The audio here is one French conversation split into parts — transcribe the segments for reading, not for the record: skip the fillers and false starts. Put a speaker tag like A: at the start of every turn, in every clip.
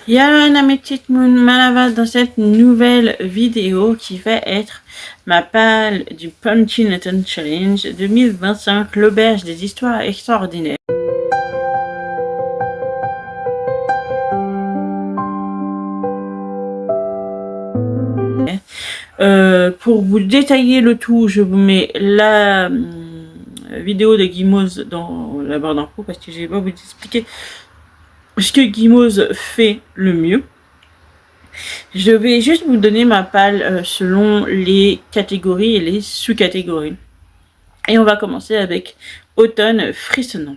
A: Y'a mes petites Moon Malava dans cette nouvelle vidéo qui va être ma palle du Pumpkin Autumn Challenge 2025, l'auberge des histoires extraordinaires. Pour vous détailler le tout, je vous mets la vidéo de Guimauve dans la barre d'infos parce que je vais pas vous expliquer ce que Guimauve fait le mieux. Je vais juste vous donner ma palle selon les catégories et les sous-catégories. Et on va commencer avec Automne frissonnant.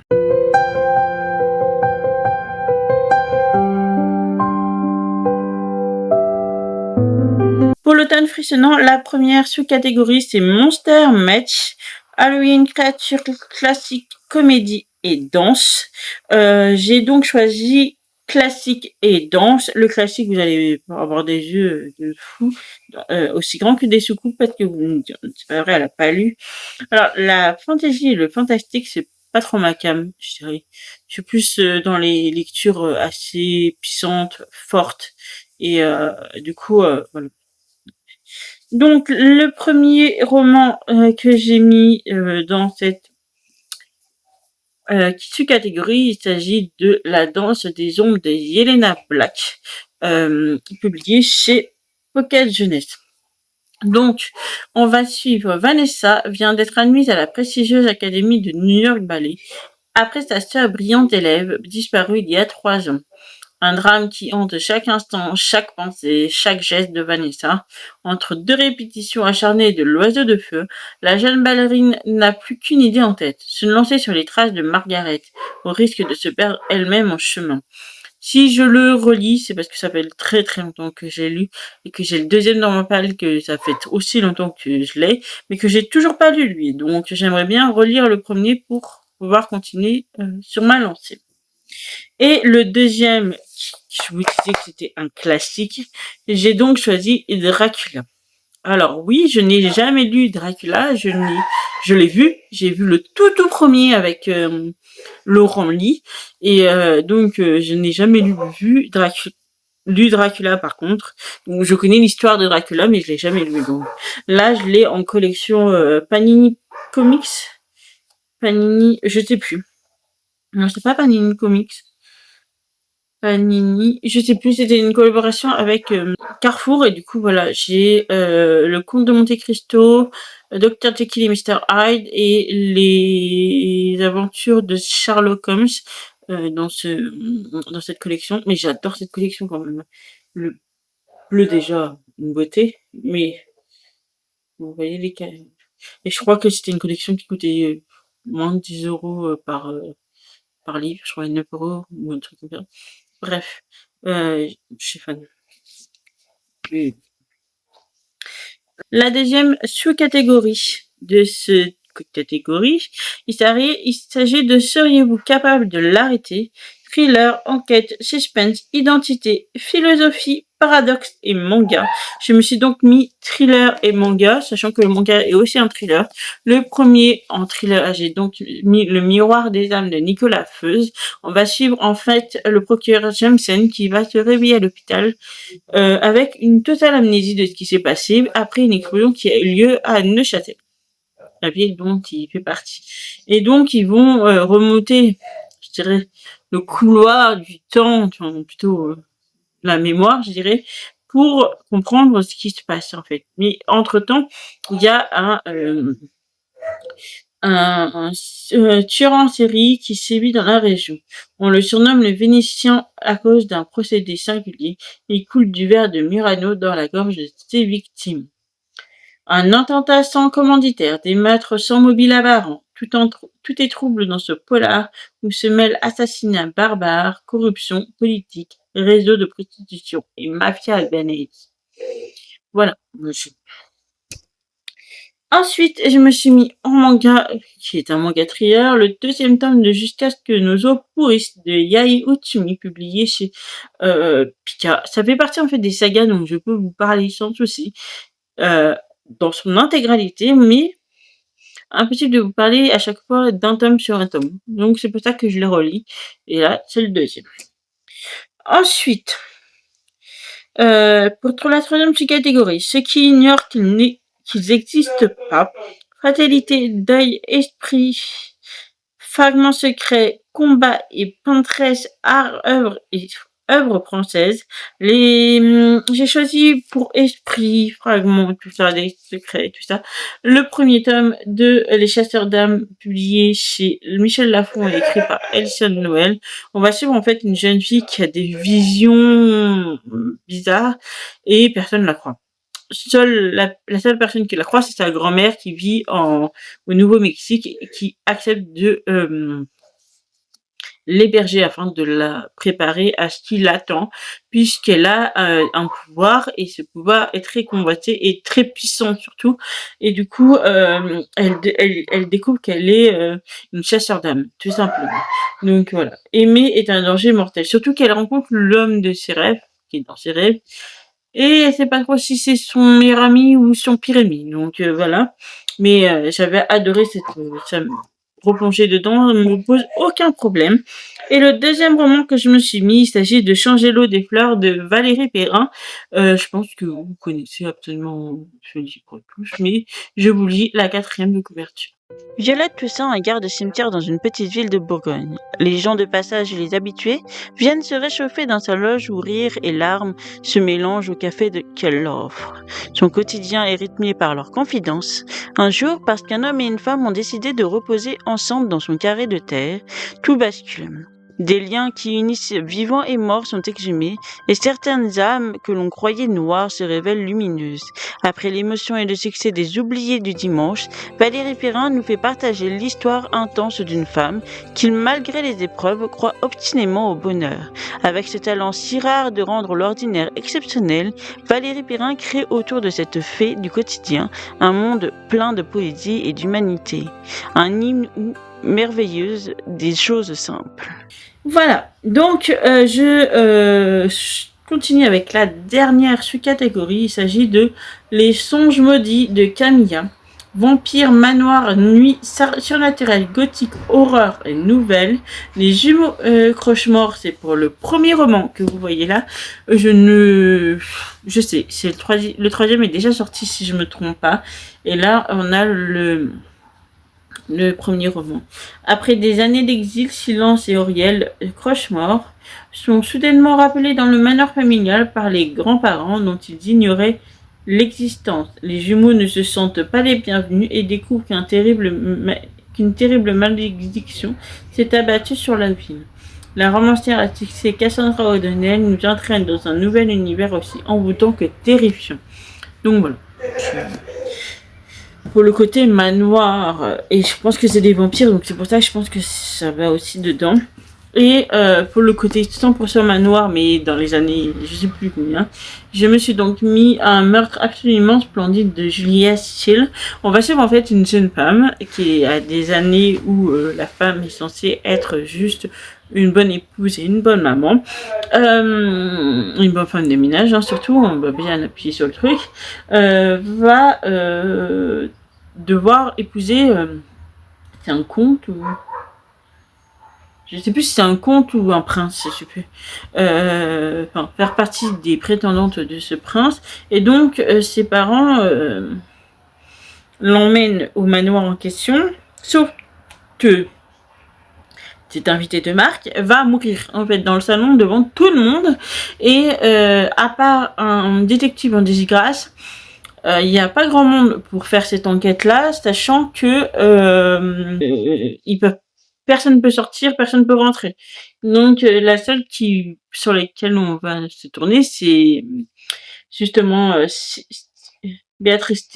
A: Pour l'automne frissonnant, la première sous-catégorie c'est Monster Match, Halloween, créature classique, comédie et danse. J'ai donc choisi classique et danse. Le classique, vous allez avoir des yeux de fou, aussi grands que des soucoupes parce que c'est pas vrai, elle a pas lu. Alors la fantaisie et le fantastique, c'est pas trop ma cam, je dirais. Je suis plus dans les lectures assez puissantes, fortes, et du coup, voilà. Donc le premier roman que j'ai mis dans cette sous-catégorie, il s'agit de La danse des ombres de Yelena Black, publié chez Pocket Jeunesse. Donc, on va suivre Vanessa, vient d'être admise à la prestigieuse académie de New York Ballet, après sa sœur brillante élève, disparue il y a 3 ans. Un drame qui hante chaque instant, chaque pensée, chaque geste de Vanessa. Entre deux répétitions acharnées de l'oiseau de feu, la jeune ballerine n'a plus qu'une idée en tête, se lancer sur les traces de Margaret, au risque de se perdre elle-même en chemin. Si je le relis, c'est parce que ça fait très très longtemps que j'ai lu et que j'ai le deuxième dans ma palle, que ça fait aussi longtemps que je l'ai, mais que j'ai toujours pas lu lui. Donc j'aimerais bien relire le premier pour pouvoir continuer sur ma lancée. Et le deuxième, je vous disais que c'était un classique, j'ai donc choisi Dracula. Alors oui, je n'ai jamais lu Dracula, je l'ai vu, j'ai vu le tout premier avec Laurent Lee, et donc je n'ai jamais lu Dracula par contre. Donc je connais l'histoire de Dracula, mais je l'ai jamais lu. Donc là, je l'ai en collection Panini Comics, Panini, je sais plus. Non, c'est pas Panini Comics. Panini, je sais plus, c'était une collaboration avec Carrefour et du coup voilà, j'ai le Comte de Monte Cristo, Dr Jekyll et Mr Hyde et les aventures de Sherlock Holmes dans cette collection. Mais j'adore cette collection quand même. Le bleu déjà, une beauté, mais vous voyez les cas. Et je crois que c'était une collection qui coûtait moins de 10 € par livre, je crois 9 € ou un truc comme ça. Bref, je suis fan. La deuxième sous-catégorie de cette catégorie, il s'agit de Seriez-vous capable de l'arrêter? Thriller, enquête, suspense, identité, philosophie, paradoxe et manga. Je me suis donc mis thriller et manga, sachant que le manga est aussi un thriller. Le premier en thriller, j'ai donc mis Le miroir des âmes de Nicolas Feuze. On va suivre en fait le procureur Jameson qui va se réveiller à l'hôpital avec une totale amnésie de ce qui s'est passé après une explosion qui a eu lieu à Neuchâtel, la ville dont il fait partie. Et donc ils vont remonter, je dirais, le couloir du temps, plutôt la mémoire, je dirais, pour comprendre ce qui se passe en fait. Mais entre-temps, il y a un tueur en série qui sévit dans la région. On le surnomme le Vénitien à cause d'un procédé singulier. Il coule du verre de Murano dans la gorge de ses victimes. Un attentat sans commanditaire, des meurtres sans mobile apparent, tout est trouble dans ce polar où se mêlent assassinats barbares, corruption politique, réseaux de prostitution et mafia albanaise. Voilà, monsieur. Ensuite, je me suis mis en manga, qui est un manga thriller, le deuxième tome de Jusqu'à ce que nos os pourrissent de Yai Utsumi, publié chez Pika. Ça fait partie en fait des sagas, donc je peux vous parler sans souci, dans son intégralité, mais impossible de vous parler à chaque fois d'un tome sur un tome. Donc c'est pour ça que je le relis. Et là, c'est le deuxième. Ensuite, Pour la troisième catégorie, ceux qui ignorent qu'ils n'existent pas. Fatalité, deuil, esprit, fragments secrets, combat et pentresse, art, œuvre et œuvre française. J'ai choisi pour esprit, fragments, tout ça, des secrets, tout ça. Le premier tome de Les Chasseurs d'âmes, publié chez Michel Lafon et écrit par Elson Noël. On va suivre en fait une jeune fille qui a des visions bizarres et personne ne la croit. La seule personne qui la croit, c'est sa grand-mère qui vit au Nouveau-Mexique et qui accepte de l'héberger afin de la préparer à ce qui l'attend, puisqu'elle a un pouvoir et ce pouvoir est très convoité et très puissant surtout. Et du coup, elle découvre qu'elle est une chasseur d'âmes, tout simplement. Donc voilà. Aimer est un danger mortel, surtout qu'elle rencontre l'homme de ses rêves, qui est dans ses rêves, et elle sait pas trop si c'est son meilleur ami ou son pire ennemi. Donc voilà. Mais j'avais adoré ça me replonger dedans, ne me pose aucun problème. Et le deuxième roman que je me suis mis, il s'agit de Changer l'eau des fleurs de Valérie Perrin. Je pense que vous connaissez absolument, je ne dis pas plus, mais je vous lis la 4e de couverture.
B: Violette Toussaint est garde-cimetière dans une petite ville de Bourgogne. Les gens de passage et les habitués viennent se réchauffer dans sa loge où rire et larmes se mélangent au café qu'elle leur offre. Son quotidien est rythmé par leurs confidences. Un jour, parce qu'un homme et une femme ont décidé de reposer ensemble dans son carré de terre, tout bascule. Des liens qui unissent vivants et morts sont exhumés, et certaines âmes que l'on croyait noires se révèlent lumineuses. Après l'émotion et le succès des Oubliés du dimanche, Valérie Perrin nous fait partager l'histoire intense d'une femme qui, malgré les épreuves, croit obstinément au bonheur. Avec ce talent si rare de rendre l'ordinaire exceptionnel, Valérie Perrin crée autour de cette fée du quotidien un monde plein de poésie et d'humanité. Un hymne merveilleuse des choses simples.
A: Voilà, donc je continue avec la dernière sous-catégorie. Il s'agit de Les songes maudits de Camilla. Vampire, manoir, nuit, surnaturel, gothique, horreur et nouvelle. Les jumeaux croche-morts, c'est pour le premier roman que vous voyez là. Je sais, c'est le troisième est déjà sorti si je me trompe pas. Et là, on a le premier roman. Après des années d'exil, Silence et Auriel, Croche-Mort, sont soudainement rappelés dans le manoir familial par les grands-parents dont ils ignoraient l'existence. Les jumeaux ne se sentent pas les bienvenus et découvrent qu'une terrible malédiction s'est abattue sur la ville. La romancière attitrée Cassandra O'Donnell nous entraîne dans un nouvel univers aussi envoûtant que terrifiant. Donc voilà. Pour le côté manoir, et je pense que c'est des vampires, donc c'est pour ça que je pense que ça va aussi dedans. Et pour le côté 100% manoir, mais dans les années, je sais plus combien, je me suis donc mis à un meurtre absolument splendide de Julia Chill. On va suivre en fait une jeune femme qui a des années où la femme est censée être juste une bonne épouse et une bonne maman, une bonne femme de ménage, hein, surtout, on va bien appuyer sur le truc, va devoir épouser, c'est un comte ou je sais plus si c'est un comte ou un prince, je sais plus. Enfin, faire partie des prétendantes de ce prince. Et donc, ses parents l'emmènent au manoir en question, sauf que cet invité de marque va mourir en fait dans le salon devant tout le monde. Et à part un détective en disgrâce, il n'y a pas grand monde pour faire cette enquête-là, sachant que personne ne peut sortir, personne ne peut rentrer. Donc la seule sur laquelle on va se tourner, c'est justement Béatrice,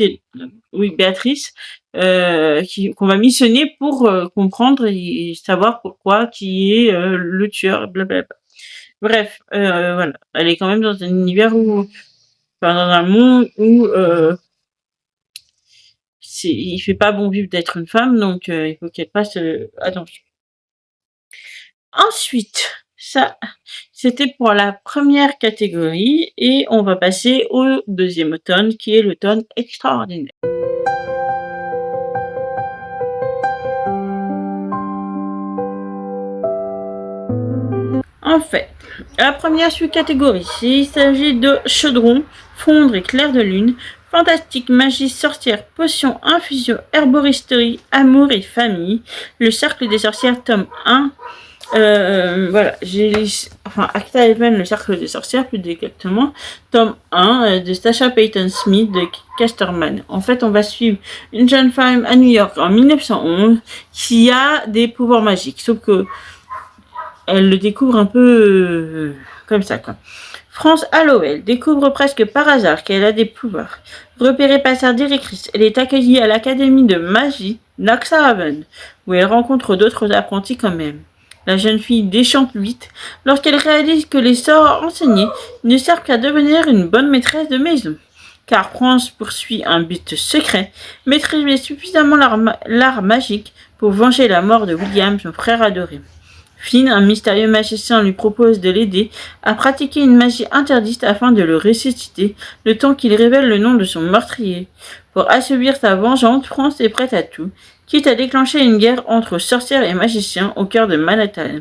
A: qu'on va missionner pour comprendre et savoir pourquoi, qui est le tueur, blablabla. Bref, voilà, elle est quand même dans un univers dans un monde où il fait pas bon vivre d'être une femme, donc il faut qu'elle fasse attention. Ensuite, ça, c'était pour la première catégorie et on va passer au deuxième automne qui est l'automne extraordinaire. En fait, La première sous-catégorie, il s'agit de chaudron, fondre et clair de lune, fantastique, magie, sorcière, potion, infusion, herboristerie, amour et famille. Le cercle des sorcières, tome 1. Voilà, Acta Even, le cercle des sorcières, plus exactement, tome 1 de Sacha Peyton Smith de Casterman. En fait, on va suivre une jeune femme à New York en 1911 qui a des pouvoirs magiques, sauf que elle le découvre un peu comme ça, quoi. France Hallowell découvre presque par hasard qu'elle a des pouvoirs. Repérée par sa directrice, elle est accueillie à l'académie de magie d'Axhaven, où elle rencontre d'autres apprentis quand même. La jeune fille déchante vite lorsqu'elle réalise que les sorts enseignés ne servent qu'à devenir une bonne maîtresse de maison. Car France poursuit un but secret, maîtriser suffisamment l'art magique pour venger la mort de William, son frère adoré. Finn, un mystérieux magicien, lui propose de l'aider à pratiquer une magie interdite afin de le ressusciter, le temps qu'il révèle le nom de son meurtrier. Pour assouvir sa vengeance, France est prête à tout, quitte à déclencher une guerre entre sorcières et magiciens au cœur de Manhattan,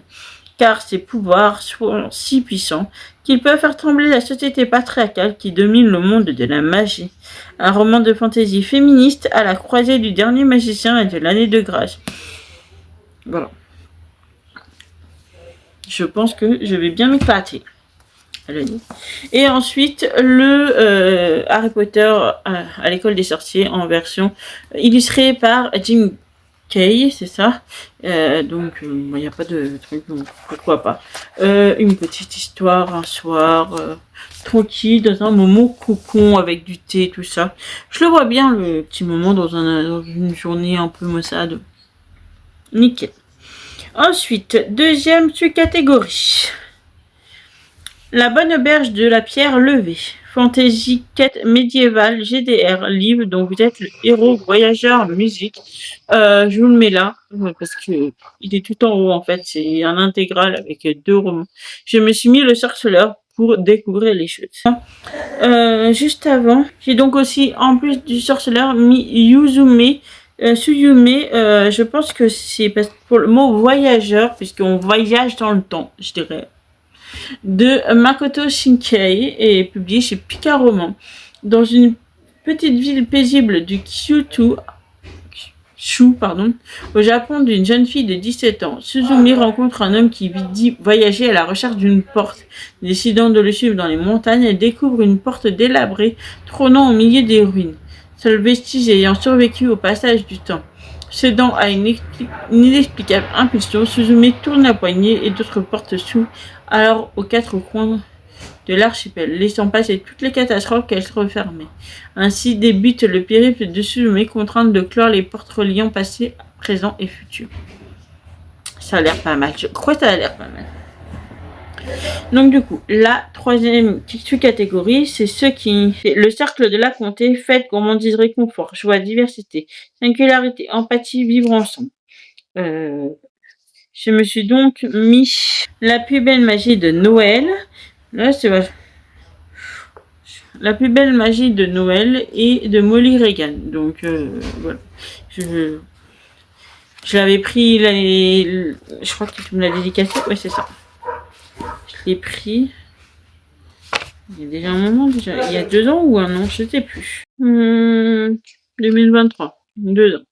A: car ses pouvoirs sont si puissants qu'ils peuvent faire trembler la société patriarcale qui domine le monde de la magie. Un roman de fantaisie féministe à la croisée du dernier magicien et de l'année de grâce. Voilà. Je pense que je vais bien m'éclater. Et ensuite, le Harry Potter à l'école des sorciers en version illustrée par Jim Kay, c'est ça. Donc, il n'y a pas de truc, donc pourquoi pas. Une petite histoire un soir, tranquille, dans un moment cocon avec du thé, tout ça. Je le vois bien, le petit moment dans une journée un peu maussade. Nickel. Ensuite, deuxième sous-catégorie. La bonne auberge de la pierre levée. Fantasy, quête médiévale, GDR, livre dont vous êtes le héros, voyageur, musique. Je vous le mets là, parce que il est tout en haut en fait. C'est un intégral avec 2 romans. Je me suis mis le sorceleur pour découvrir les choses. Juste avant, j'ai donc aussi, en plus du sorceleur, mis Yuzume. Suyume, je pense que c'est pour le mot voyageur, puisqu'on voyage dans le temps, je dirais. De Makoto Shinkei et publié chez Pika Roman. Dans une petite ville paisible du Kyushu, au Japon, d'une jeune fille de 17 ans, Suzumi rencontre un homme qui dit voyager à la recherche d'une porte. Décidant de le suivre dans les montagnes, elle découvre une porte délabrée trônant au milieu des ruines. Seul vestige ayant survécu au passage du temps. Cédant à une inexplicable impulsion, Suzume tourne la poignée et d'autres portes s'ouvrent alors aux 4 coins de l'archipel, laissant passer toutes les catastrophes qu'elle refermait. Ainsi débute le périple de Suzume, contrainte de clore les portes reliant passé, présent et futur. Ça a l'air pas mal, je crois que ça a l'air pas mal. Donc du coup, la troisième sous-catégorie, c'est ceux qui fait le cercle de la comté, fête, gourmandise, réconfort, joie, diversité, singularité, empathie, vivre ensemble. Je me suis donc mis la plus belle magie de Noël. Là, c'est la plus belle magie de Noël et de Molly Reagan. Donc voilà. Je l'avais pris je crois que tu me l'as dédicacé. Ouais, c'est ça. Je l'ai pris. Il y a déjà un moment, déjà. Il y a 2 ans ou 1 an, je ne sais plus. 2023. 2 ans.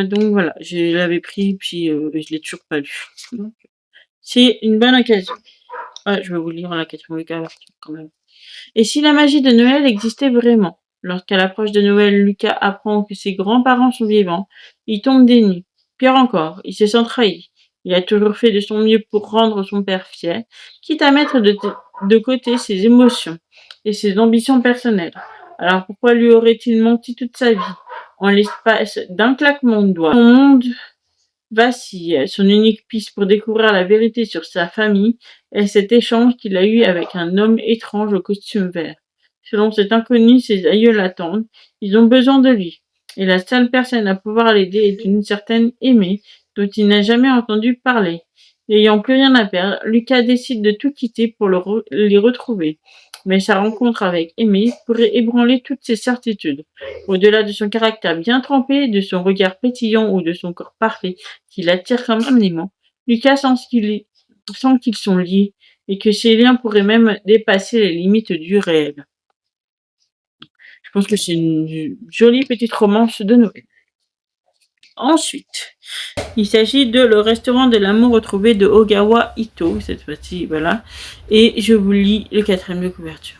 A: Donc voilà, je l'avais pris, puis je l'ai toujours pas lu. Donc, c'est une bonne occasion. Je vais vous lire la question Lucas quand même. Et si la magie de Noël existait vraiment? Lorsqu'à l'approche de Noël, Lucas apprend que ses grands-parents sont vivants, il tombe des nues. Pire encore, il se sent trahi. Il a toujours fait de son mieux pour rendre son père fier, quitte à mettre de côté ses émotions et ses ambitions personnelles. Alors pourquoi lui aurait-il menti toute sa vie? En l'espace d'un claquement de doigts, son monde vacille. Son unique piste pour découvrir la vérité sur sa famille est cet échange qu'il a eu avec un homme étrange au costume vert. Selon cet inconnu, ses aïeux l'attendent. Ils ont besoin de lui. Et la seule personne à pouvoir l'aider est une certaine Aimée, dont il n'a jamais entendu parler. N'ayant plus rien à perdre, Lucas décide de tout quitter pour les retrouver. Mais sa rencontre avec Aimée pourrait ébranler toutes ses certitudes. Au-delà de son caractère bien trempé, de son regard pétillant ou de son corps parfait qui l'attire comme un aimant, Lucas sent sans qu'ils sont liés, et que ces liens pourraient même dépasser les limites du réel. Je pense que c'est une jolie petite romance de Noël. Ensuite, il s'agit de Le restaurant de l'amour retrouvé de Ogawa Ito, cette fois-ci, voilà. Et je vous lis le 4e de couverture.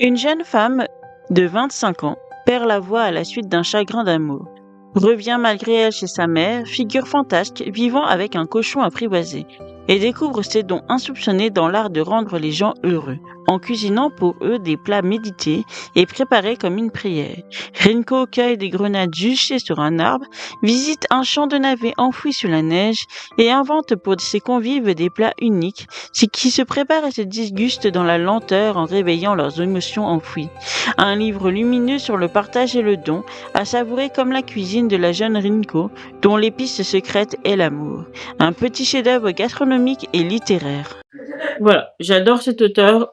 B: Une jeune femme de 25 ans perd la voix à la suite d'un chagrin d'amour. Revient malgré elle chez sa mère, figure fantasque vivant avec un cochon apprivoisé, et découvre ses dons insoupçonnés dans l'art de rendre les gens heureux, en cuisinant pour eux des plats médités et préparés comme une prière. Rinko cueille des grenades juchées sur un arbre, visite un champ de navets enfoui sous la neige et invente pour ses convives des plats uniques, qui se préparent et se dégustent dans la lenteur en réveillant leurs émotions enfouies. Un livre lumineux sur le partage et le don, à savourer comme la cuisine de la jeune Rinko, dont l'épice secrète est l'amour. Un petit chef-d'œuvre gastronomique et littéraire.
A: Voilà, j'adore cet auteur.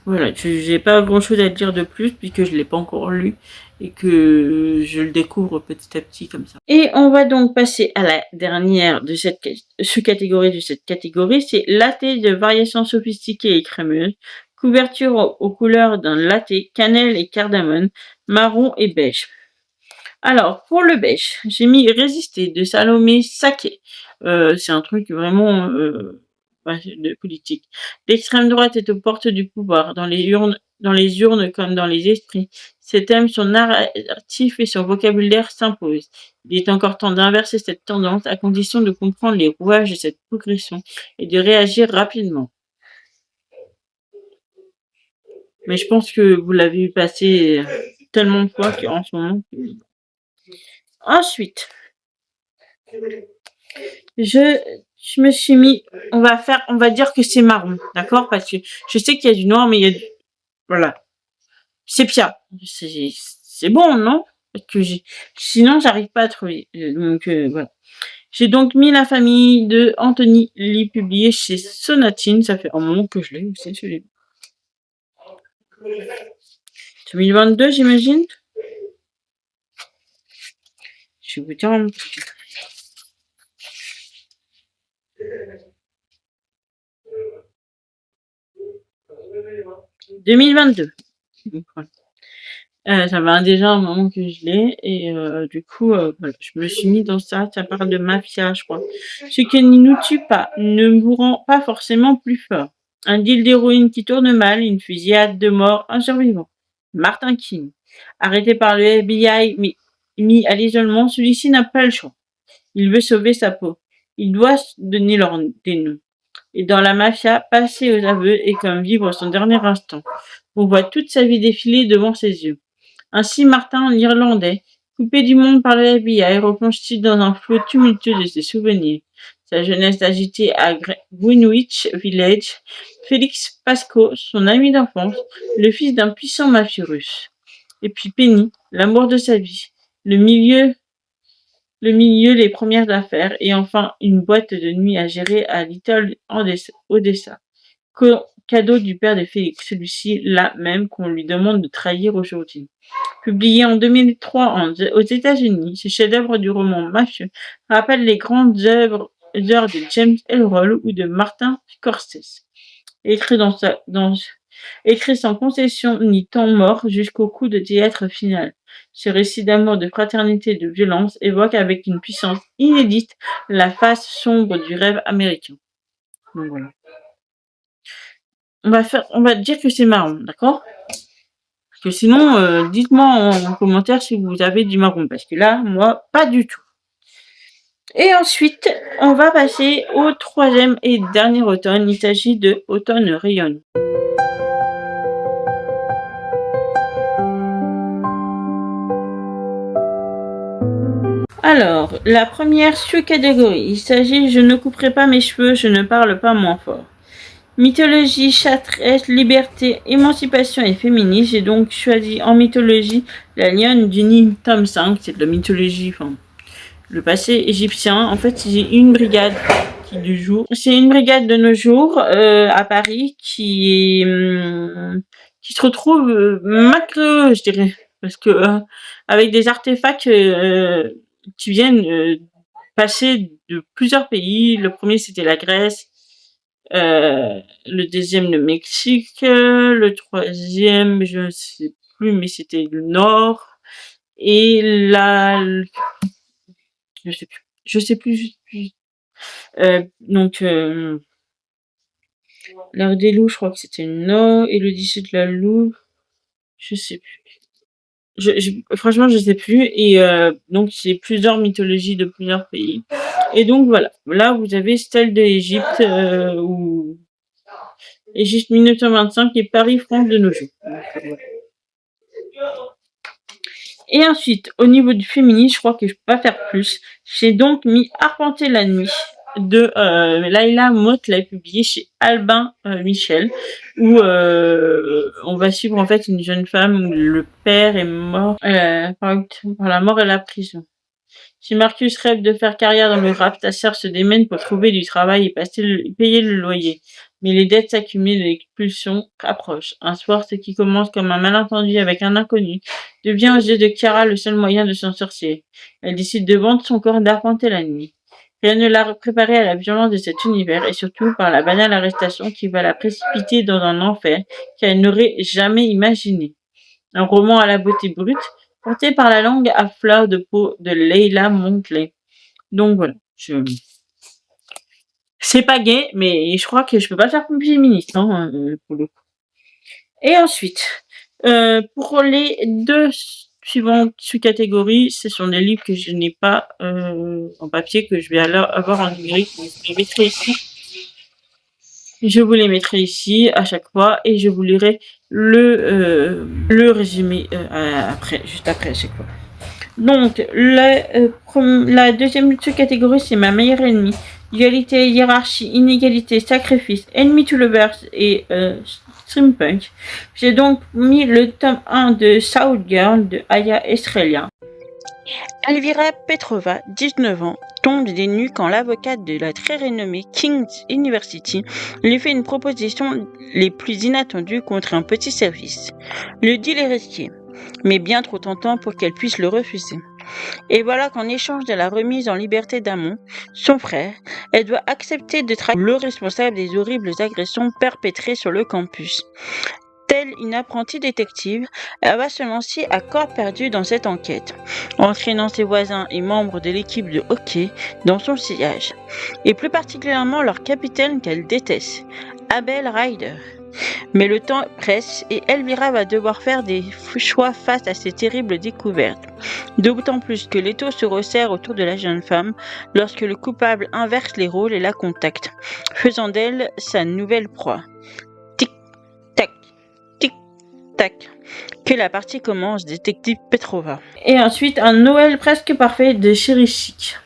A: Voilà, j'ai pas grand-chose à dire de plus puisque je l'ai pas encore lu et que je le découvre petit à petit comme ça. Et on va donc passer à la dernière de cette sous-catégorie de cette catégorie, c'est latte de variations sophistiquées et crémeuses, couverture aux couleurs d'un latte, cannelle et cardamome, marron et beige. Alors, pour le beige, j'ai mis Résister de Salomé Saké. C'est un truc vraiment de politique. L'extrême droite est aux portes du pouvoir, dans les urnes comme dans les esprits. Ses thèmes, son narratif et son vocabulaire s'imposent. Il est encore temps d'inverser cette tendance à condition de comprendre les rouages de cette progression et de réagir rapidement. Mais je pense que vous l'avez vu passer tellement de fois qu'en ce moment... Ensuite, je me suis mis, on va dire que c'est marron, d'accord? Parce que je sais qu'il y a du noir, mais il y a voilà. Sépia. C'est bon, non? Parce que sinon, j'arrive pas à trouver. Donc, voilà. J'ai donc mis La famille de Anthony Lee, publié chez Sonatine. Ça fait un moment que je l'ai aussi, celui-là. 2022, j'imagine? Je vais vous dire un petit peu. 2022. Ça va déjà un moment que je l'ai et du coup, voilà, je me suis mis dans ça. Ça parle de mafia, je crois. Ce qui ne nous tue pas ne vous rend pas forcément plus fort. Un deal d'héroïne qui tourne mal, une fusillade, de mort, un survivant. Martin King. Arrêté par le FBI, mais mis à l'isolement, celui-ci n'a pas le choix. Il veut sauver sa peau. Il doit donner des noms. Et dans la mafia, passer aux aveux est comme vivre son dernier instant. On voit toute sa vie défiler devant ses yeux. Ainsi Martin, l'Irlandais, coupé du monde par le FBI, replonge-t-il dans un flot tumultueux de ses souvenirs. Sa jeunesse agitée à Greenwich Village, Félix Pasco, son ami d'enfance, le fils d'un puissant mafieux russe. Et puis Penny, l'amour de sa vie, le milieu, les premières affaires, et enfin une boîte de nuit à gérer à Little Odessa. Cadeau du père de Félix, celui-ci là même qu'on lui demande de trahir aujourd'hui. Publié en 2003 aux États-Unis, ce chef-d'œuvre du roman mafieux rappelle les grandes heures de James Ellroy ou de Martin Scorsese. Écrit sans concession ni temps mort jusqu'au coup de théâtre final. Ce récit d'amour, de fraternité et de violence évoque avec une puissance inédite la face sombre du rêve américain. Donc voilà. On va dire que c'est marron, d'accord? Parce que sinon, dites-moi en commentaire si vous avez du marron, parce que là, moi, pas du tout. Et ensuite, on va passer au 3e et dernier automne. Il s'agit de Automne rayonne. Alors, la première sous-catégorie, il s'agit Je ne couperai pas mes cheveux, je ne parle pas moins fort. Mythologie, chatresse, liberté, émancipation et féminisme. J'ai donc choisi en mythologie la lionne du Nil, tome 5. C'est de la mythologie, enfin, le passé égyptien. En fait, c'est une brigade C'est une brigade de nos jours à Paris qui se retrouve malgré, je dirais, parce que avec des artefacts qui viennent passer de plusieurs pays. Le premier, c'était la Grèce. Le deuxième, le Mexique. Le troisième, je ne sais plus, mais c'était le Nord. Et là, je sais plus. Je sais plus. Donc, l'ère des loups, je crois que c'était le Nord. Et l'Odyssée de la loup, je sais plus. Franchement, je sais plus. Et donc, c'est plusieurs mythologies de plusieurs pays. Et donc, voilà. Là, vous avez celle de l'Égypte, ou Égypte 1925 et Paris, France de nos jours. Et ensuite, au niveau du féminisme, je crois que je peux pas faire plus. J'ai donc mis Arpenter la nuit de Laila Motte, l'a publié chez Albin Michel, où on va suivre en fait une jeune femme où le père est mort par la mort et la prison. Si Marcus rêve de faire carrière dans le rap, ta sœur se démène pour trouver du travail et payer le loyer. Mais les dettes s'accumulent et l'expulsion approche. Un soir, ce qui commence comme un malentendu avec un inconnu devient aux yeux de Chiara le seul moyen de s'en sortir. Elle décide de vendre son corps d'arpenter la nuit. Rien ne l'a préparée à la violence de cet univers et surtout par la banale arrestation qui va la précipiter dans un enfer qu'elle n'aurait jamais imaginé. Un roman à la beauté brute, porté par la langue à fleur de peau de Leila Montley. Donc voilà, c'est pas gay, mais je crois que je peux pas faire plus féministe, hein, pour le coup. Et ensuite, pour les deux suivantes sous-catégories, ce sont des livres que je n'ai pas en papier, que je vais alors avoir en numérique. Je les mettrai ici. Je vous les mettrai ici à chaque fois et je vous lirai le résumé juste après à chaque fois. Donc, la deuxième sous-catégorie, c'est ma meilleure ennemie. Dualité, hiérarchie, inégalité, sacrifice, enemy to lovers et steampunk. J'ai donc mis le tome 1 de South Girl de Aya Estrella.
B: Elvira Petrova, 19 ans, tombe des nues quand l'avocate de la très renommée King's University lui fait une proposition les plus inattendues contre un petit service. Le deal est risqué, mais bien trop tentant pour qu'elle puisse le refuser. Et voilà qu'en échange de la remise en liberté d'Amon, son frère, elle doit accepter de traquer le responsable des horribles agressions perpétrées sur le campus. Telle une apprentie détective, elle va se lancer à corps perdu dans cette enquête, entraînant ses voisins et membres de l'équipe de hockey dans son sillage, et plus particulièrement leur capitaine qu'elle déteste, Abel Ryder. Mais le temps presse et Elvira va devoir faire des choix face à ces terribles découvertes, d'autant plus que l'étau se resserre autour de la jeune femme lorsque le coupable inverse les rôles et la contacte, faisant d'elle sa nouvelle proie. Tac, que la partie commence, détective Petrova.
A: Et ensuite, un Noël presque parfait de Chéri Chic.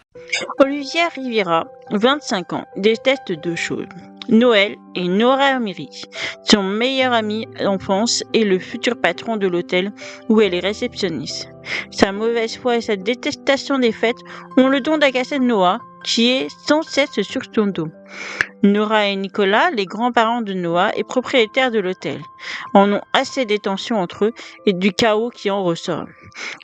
B: Olivia Riviera, 25 ans, déteste deux choses. Noël et Nora Amiri, son meilleur ami d'enfance et le futur patron de l'hôtel où elle est réceptionniste. Sa mauvaise foi et sa détestation des fêtes ont le don d'agacer Noah, qui est sans cesse sur son dos. Nora et Nicolas, les grands-parents de Noah et propriétaires de l'hôtel, en ont assez des tensions entre eux et du chaos qui en ressort.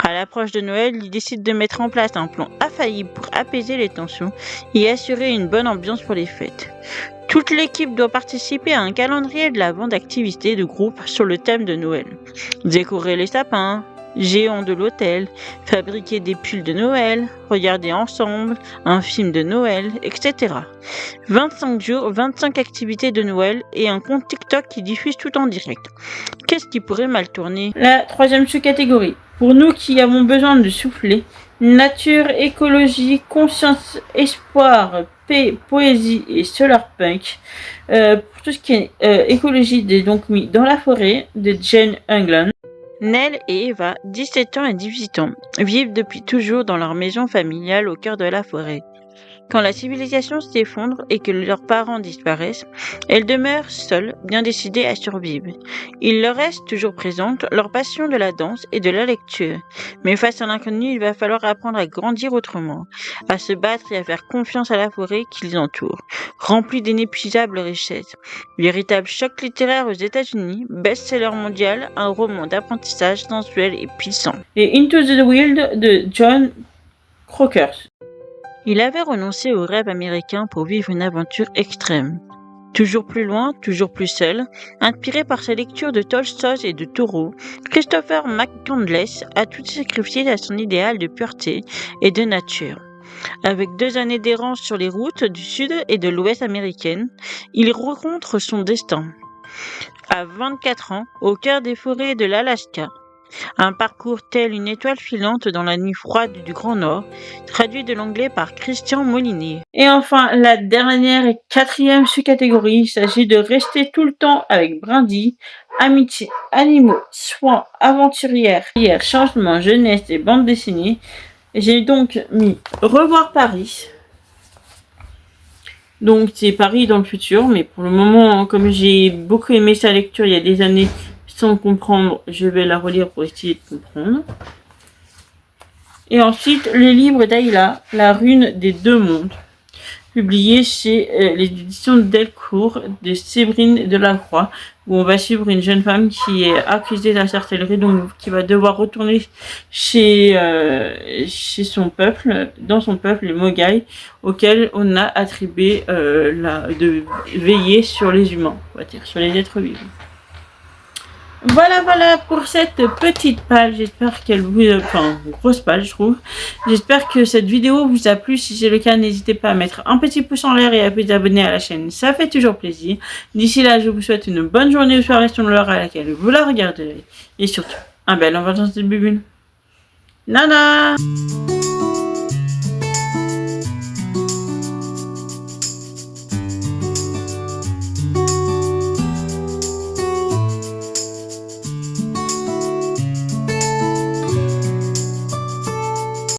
B: À l'approche de Noël, ils décident de mettre en place un plan infaillible pour apaiser les tensions et assurer une bonne ambiance pour les fêtes. Toute l'équipe doit participer à un calendrier de l'avant d'activités de groupe sur le thème de Noël. Décorer les sapins, géants de l'hôtel, fabriquer des pulls de Noël, regarder ensemble un film de Noël, etc. 25 jours, 25 activités de Noël et un compte TikTok qui diffuse tout en direct. Qu'est-ce qui pourrait mal tourner ?
A: La troisième sous-catégorie. Pour nous qui avons besoin de souffler, nature, écologie, conscience, espoir, paix, poésie et solar punk. Pour tout ce qui est écologie, j'ai donc mis Dans la forêt de Jane Englund.
B: Nell et Eva, 17 ans et 18 ans, vivent depuis toujours dans leur maison familiale au cœur de la forêt. Quand la civilisation s'effondre et que leurs parents disparaissent, elles demeurent seules, bien décidées à survivre. Il leur reste toujours présente leur passion de la danse et de la lecture. Mais face à l'inconnu, il va falloir apprendre à grandir autrement, à se battre et à faire confiance à la forêt qui les entoure, remplie d'inépuisables richesses. Véritable choc littéraire aux États-Unis, best-seller mondial, un roman d'apprentissage sensuel et puissant.
A: Et Into the Wild de John Crocker.
B: Il avait renoncé au rêve américain pour vivre une aventure extrême. Toujours plus loin, toujours plus seul, inspiré par sa lecture de Tolstoï et de Thoreau, Christopher McCandless a tout sacrifié à son idéal de pureté et de nature. Avec 2 années d'errance sur les routes du sud et de l'ouest américaines, il rencontre son destin. À 24 ans, au cœur des forêts de l'Alaska, un parcours tel une étoile filante dans la nuit froide du Grand Nord, traduit de l'anglais par Christian Molinier.
A: Et enfin, la dernière et quatrième sous-catégorie, il s'agit de rester tout le temps avec Brindy, amitié, animaux, soins, aventurière, changement, jeunesse et bande dessinée. J'ai donc mis Revoir Paris. Donc c'est Paris dans le futur, mais pour le moment, comme j'ai beaucoup aimé sa lecture il y a des années sans comprendre, je vais la relire pour essayer de comprendre. Et ensuite, le livre d'Ayla, La rune des deux mondes, publié chez les éditions Delcourt de Séverine Delacroix, où on va suivre une jeune femme qui est accusée de la sorcellerie, donc qui va devoir retourner chez son peuple, dans son peuple, les Mogai, auquel on a attribué de veiller sur les humains, on va dire, sur les êtres vivants. Voilà pour cette petite page, j'espère qu'elle vous... Enfin, grosse page, je trouve. J'espère que cette vidéo vous a plu. Si c'est le cas, n'hésitez pas à mettre un petit pouce en l'air et à vous abonner à la chaîne. Ça fait toujours plaisir. D'ici là, je vous souhaite une bonne journée ou soirée selon l'heure à laquelle vous la regarderez. Et surtout, un bel en vacances de bubule. Nana!